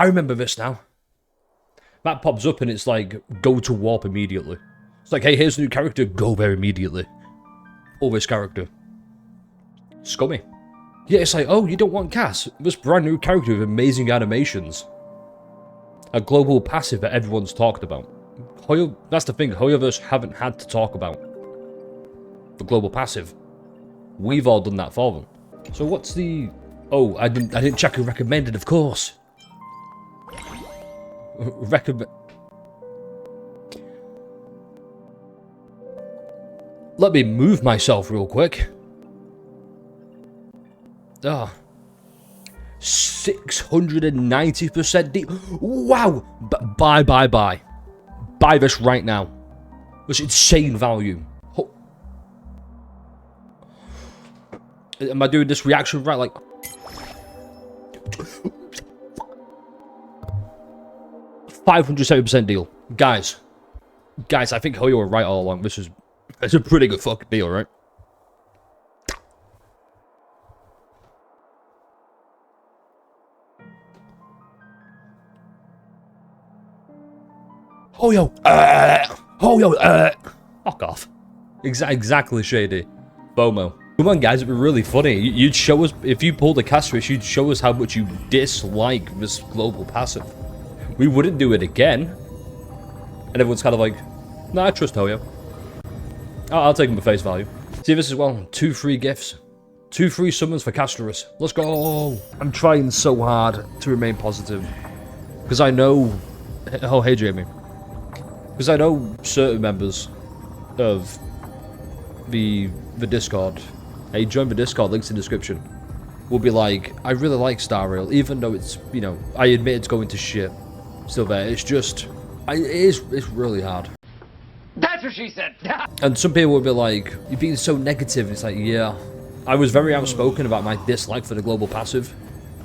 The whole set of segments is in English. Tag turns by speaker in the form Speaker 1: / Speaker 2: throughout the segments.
Speaker 1: I remember this now. That pops up and it's like, go to warp immediately. It's like, hey, here's a new character, go there immediately. Or this character. Scummy. Yeah, it's like, oh, you don't want Cass? This brand new character with amazing animations. A global passive that everyone's talked about. That's the thing, Hoyoverse haven't had to talk about the global passive. We've all done that for them. So what's the... Oh, I didn't check who recommended, of course. Let me move myself real quick. Ah. 690% deep. Wow! Buy. Buy this right now. This insane value. Oh. Am I doing this reaction right? Like... 570% deal. Guys, I think Hoyo were right all along. It's a pretty good fucking deal, right? Hoyo, fuck off. Exactly, Shady. FOMO. Come on, guys, it'd be really funny. You'd show us, if you pulled a Castorice, you'd show us how much you dislike this global passive. We wouldn't do it again. And everyone's kind of like, nah, I trust Hoyo. I'll take him at face value. See this as well. 2 free gifts. 2 free summons for Castorice. Let's go. I'm trying so hard to remain positive. Because I know... Oh, hey, Jamie. Because I know certain members of the Discord. Hey, join the Discord, links in the description. Will be like, I really like Star Rail, even though it's, you know, I admit it's going to shit. Still there. It's just... it's really hard.
Speaker 2: That's what she said.
Speaker 1: And some people will be like, you're being so negative. It's like, yeah. I was very outspoken about my dislike for the global passive.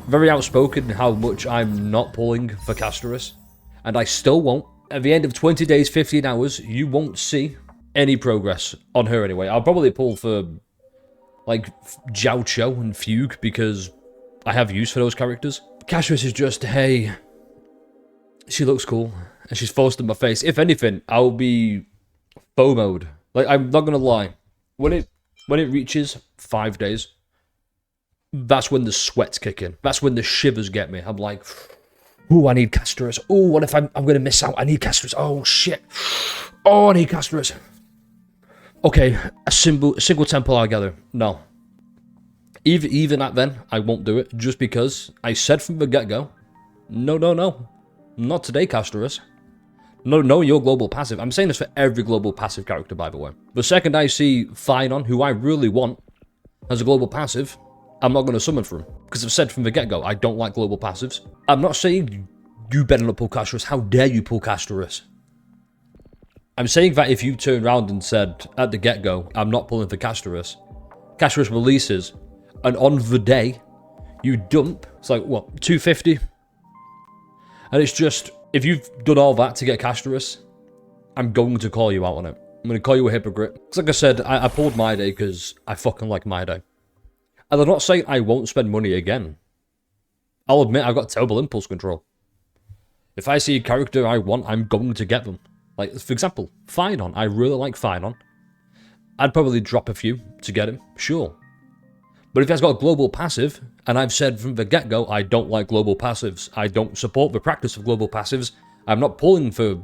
Speaker 1: Very outspoken how much I'm not pulling for Castorice. And I still won't. At the end of 20 days, 15 hours, you won't see any progress on her anyway. I'll probably pull for, like, Jiao Cho and Fugue because I have use for those characters. Castorice is just, hey, she looks cool. And she's forced in my face. If anything, I'll be FOMO'd. Like, I'm not gonna lie. When it reaches 5 days, that's when the sweats kick in. That's when the shivers get me. I'm like, ooh, I need Castorice. Ooh, what if I'm gonna miss out? I need Castorice. Oh, shit. Oh, I need Castorice. Okay, a single temple altogether. No. Even at then, I won't do it. Just because I said from the get-go, no. Not today, Castorice. No, your global passive. I'm saying this for every global passive character, by the way. The second I see Finon, who I really want, as a global passive, I'm not going to summon for him. Because I've said from the get-go, I don't like global passives. I'm not saying you better not pull Castorice. How dare you pull Castorice? I'm saying that if you turned around and said, at the get-go, I'm not pulling for Castorice, Castorice releases, and on the day, you dump, it's like, what, 250? And it's just, if you've done all that to get Castorice, I'm going to call you out on it. I'm going to call you a hypocrite. Because like I said, I pulled My Day because I fucking like My Day. And I'm not saying I won't spend money again. I'll admit I've got terrible impulse control. If I see a character I want, I'm going to get them. Like, for example, Finon. I really like Finon. I'd probably drop a few to get him, sure. But if he has got a global passive, and I've said from the get-go, I don't like global passives. I don't support the practice of global passives. I'm not pulling for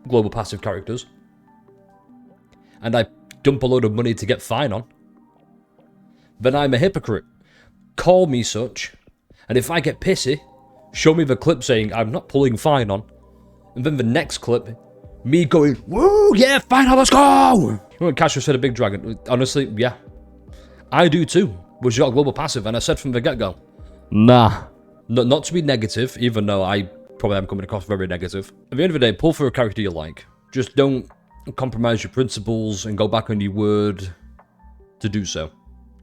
Speaker 1: global passive characters. And I dump a load of money to get Finon. Then I'm a hypocrite. Call me such. And if I get pissy, show me the clip saying I'm not pulling Finon. And then the next clip, me going, woo, yeah, Finon, let's go! You know when Castorice said a big dragon? Honestly, yeah. I do too. Was you got a global passive, and I said from the get-go, nah. Not to be negative, even though I probably am coming across very negative. At the end of the day, pull for a character you like. Just don't compromise your principles and go back on your word to do so.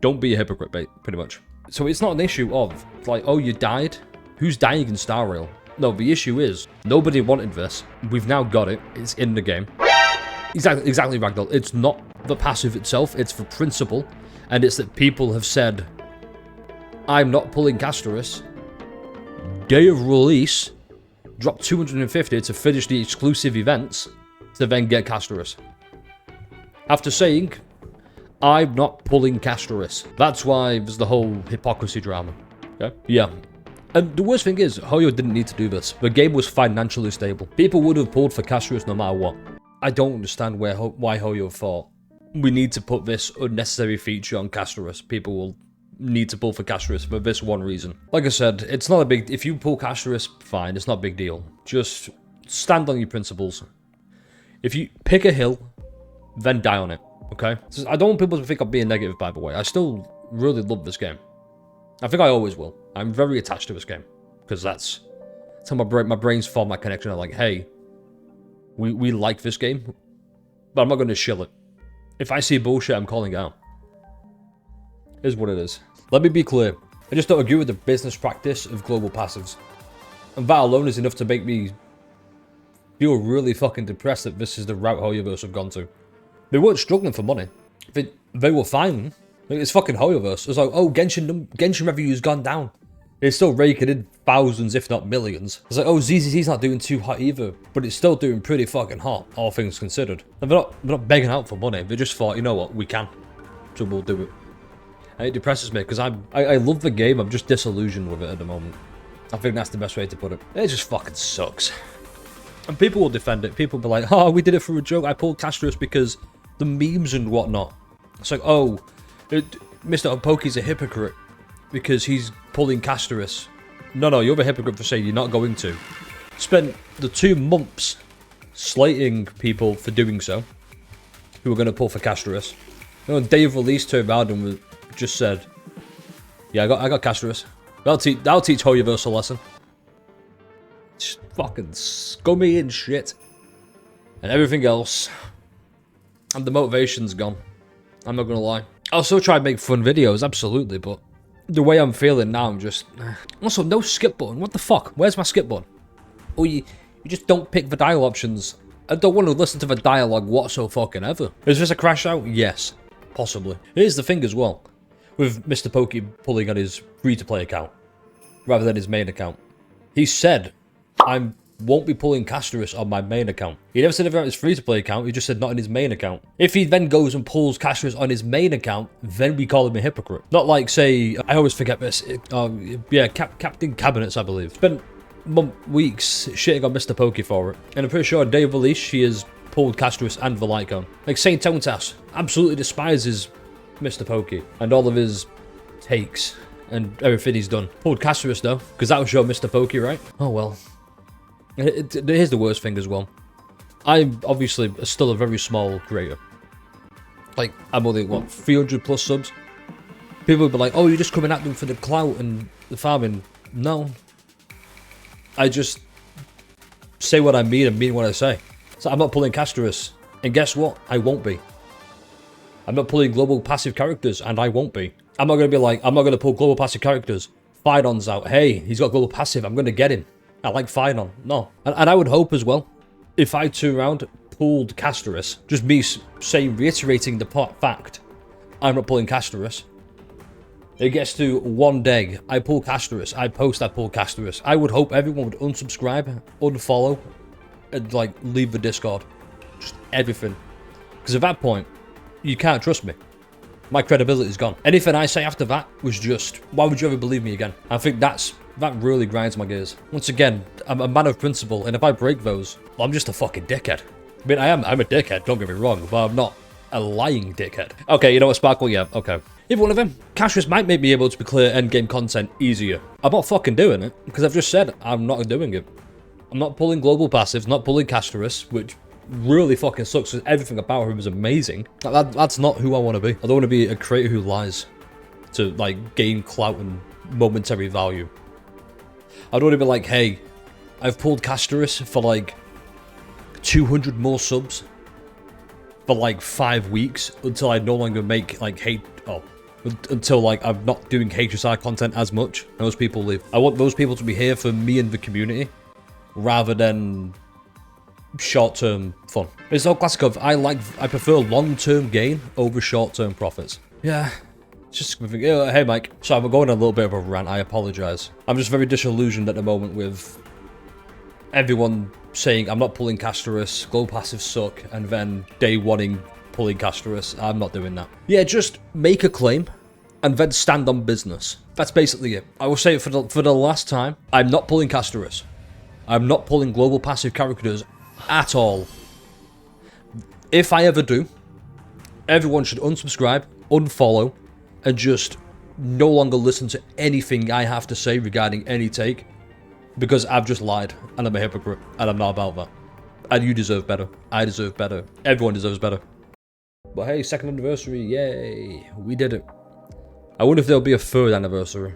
Speaker 1: Don't be a hypocrite, pretty much. So it's not an issue of, like, oh, you died? Who's dying in Star Rail? No, the issue is, nobody wanted this. We've now got it. It's in the game. Exactly, Ragdoll. It's not the passive itself, it's the principle. And it's that people have said, I'm not pulling Castorice. Day of release, drop 250 to finish the exclusive events to then get Castorice. After saying, I'm not pulling Castorice. That's why there's the whole hypocrisy drama. Okay? Yeah. And the worst thing is, Hoyo didn't need to do this. The game was financially stable. People would have pulled for Castorice no matter what. I don't understand why Hoyo thought, we need to put this unnecessary feature on Castorice. People will need to pull for Castorice for this one reason. Like I said, it's not a big... If you pull Castorice, fine, it's not a big deal. Just stand on your principles. If you pick a hill, then die on it, okay? So I don't want people to think I'm being negative, by the way. I still really love this game. I think I always will. I'm very attached to this game. Because that's how my brain's formed that connection. I'm like, hey, we like this game, but I'm not going to shill it. If I see bullshit, I'm calling it out. Is what it is. Let me be clear. I just don't agree with the business practice of global passives. And that alone is enough to make me feel really fucking depressed that this is the route Hoyoverse have gone to. They weren't struggling for money. They were fine. Like, it's fucking Hoyoverse. It's like, oh, Genshin revenue's gone down. It's still raking in thousands, if not millions. It's like, oh, ZZZ's not doing too hot either, but it's still doing pretty fucking hot, all things considered. And they're not begging out for money. They just thought, you know what, we can, so we'll do it. And it depresses me because I love the game. I'm just disillusioned with it at the moment. I think that's the best way to put it. It just fucking sucks. And people will defend it. People will be like, oh, we did it for a joke. I pulled Castorice because the memes and whatnot. It's like, oh, Mr. Opoki's a hypocrite because he's pulling Castorice. No, you're a hypocrite for saying you're not going to. Spent the 2 months slating people for doing so, who were going to pull for Castorice. You know, Dave release turned around and just said, yeah, I got Castorice. I'll teach Hoyoverse a lesson. Just fucking scummy and shit. And everything else. And the motivation's gone. I'm not gonna lie. I'll still try and make fun videos, absolutely, but the way I'm feeling now, I'm just... Also, no skip button. What the fuck? Where's my skip button? Oh, you just don't pick the dial options. I don't want to listen to the dialogue whatsoever. Is this a crash out? Yes. Possibly. Here's the thing as well. With Mr. Pokey pulling on his free-to-play account, rather than his main account. He said, I won't be pulling Castorice on my main account. He never said anything about his free-to-play account, he just said not on his main account. If he then goes and pulls Castorice on his main account, then we call him a hypocrite. Not like, say, I always forget this, Captain Cabinets, I believe. Spent weeks shitting on Mr. Pokey for it. And I'm pretty sure on day of release, she has pulled Castorice and the light cone. Like Saint Tonetas absolutely despises Mr. Pokey and all of his takes and everything he's done. Pulled Castorice though, because that was your Mr. Pokey, right? Oh well. Here's the worst thing as well. I'm obviously still a very small creator. Like, I'm only, what, 300 plus subs? People would be like, oh, you're just coming at them for the clout and the farming. No. I just say what I mean and mean what I say. So I'm not pulling Castorice. And guess what? I won't be. I'm not pulling global passive characters, and I won't be. I'm not going to be like, I'm not going to pull global passive characters. Fidon's out. Hey, he's got global passive. I'm going to get him. I like Fidon. No. And I would hope as well, if I turn around, pulled Castorice, just me reiterating the fact, I'm not pulling Castorice. It gets to one day, I pull Castorice, I post I pull Castorice. I would hope everyone would unsubscribe, unfollow, and like leave the Discord. Just everything. Because at that point, you can't trust me. My credibility is gone. Anything I say after that was just, why would you ever believe me again? I think that really grinds my gears. Once again, I'm a man of principle, and if I break those, well, I'm just a fucking dickhead. I mean, I'm a dickhead, don't get me wrong, but I'm not a lying dickhead. Okay, you know what, Sparkle? Yeah, okay. Either one of them. Castorice might make me able to clear endgame content easier. I'm not fucking doing it, because I've just said I'm not doing it. I'm not pulling global passives, not pulling Castorice, which really fucking sucks because everything about him is amazing. That's not who I want to be. I don't want to be a creator who lies to like gain clout and momentary value. I don't want to be like, hey, I've pulled Castorice for like 200 more subs for like 5 weeks until I no longer make like until like I'm not doing HSI content as much. Those people leave. I want those people to be here for me and the community rather than short-term fun. It's all classic of I prefer long-term gain over short-term profits. Yeah, just hey Mike. So I'm going on a little bit of a rant. I apologize. I'm just very disillusioned at the moment with everyone saying I'm not pulling Castorice, global passive suck, and then day wanting pulling Castorice. I'm not doing that. Yeah, just make a claim and then stand on business. That's basically it. I will say it for the last time. I'm not pulling Castorice. I'm not pulling global passive characters at all. If I ever do, everyone should unsubscribe, unfollow, and just no longer listen to anything I have to say regarding any take, because I've just lied, and I'm a hypocrite, and I'm not about that. And you deserve better. I deserve better. Everyone deserves better. But hey, second anniversary, yay. We did it. I wonder if there'll be a third anniversary.